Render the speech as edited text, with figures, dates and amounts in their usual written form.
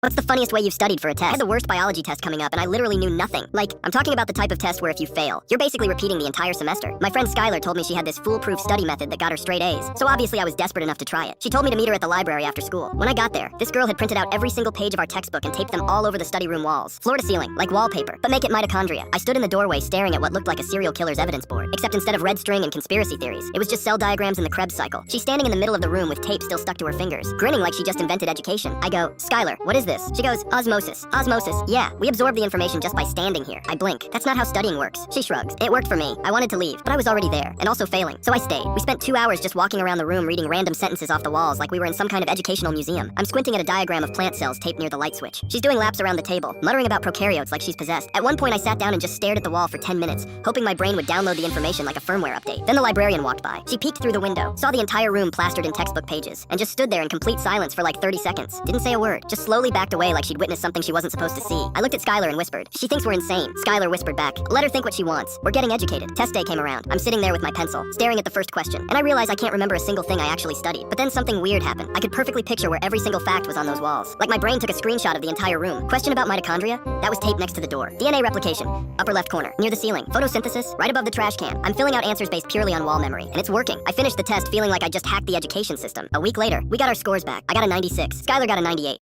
What's the funniest way you've studied for a test? I had the worst biology test coming up and I literally knew nothing. Like, I'm talking about the type of test where if you fail, you're basically repeating the entire semester. My friend Skylar told me she had this foolproof study method that got her straight A's. So obviously I was desperate enough to try it. She told me to meet her at the library after school. When I got there, this girl had printed out every single page of our textbook and taped them all over the study room walls. Floor to ceiling, like wallpaper, but make it mitochondria. I stood in the doorway staring at what looked like a serial killer's evidence board. Except instead of red string and conspiracy theories, it was just cell diagrams and the Krebs cycle. She's standing in the middle of the room with tape still stuck to her fingers, grinning like she just invented education. I go, Skylar, what is this? She goes, osmosis. Osmosis. Yeah, we absorb the information just by standing here. I blink. That's not how studying works. She shrugs. It worked for me. I wanted to leave, but I was already there, and also failing. So I stayed. We spent 2 hours just walking around the room reading random sentences off the walls like we were in some kind of educational museum. I'm squinting at a diagram of plant cells taped near the light switch. She's doing laps around the table, muttering about prokaryotes like she's possessed. At one point I sat down and just stared at the wall for 10 minutes, hoping my brain would download the information like a firmware update. Then the librarian walked by. She peeked through the window, saw the entire room plastered in textbook pages, and just stood there in complete silence for like 30 seconds. Didn't say a word, just slowly backed away like she'd witnessed something she wasn't supposed to see. I looked at Skylar and whispered, "She thinks we're insane." Skylar whispered back, "Let her think what she wants. We're getting educated." Test day came around. I'm sitting there with my pencil, staring at the first question, and I realize I can't remember a single thing I actually studied. But then something weird happened. I could perfectly picture where every single fact was on those walls. Like my brain took a screenshot of the entire room. Question about mitochondria? That was taped next to the door. DNA replication, upper left corner, near the ceiling. Photosynthesis, right above the trash can. I'm filling out answers based purely on wall memory, and it's working. I finished the test feeling like I just hacked the education system. A week later, we got our scores back. I got a 96. Skylar got a 98.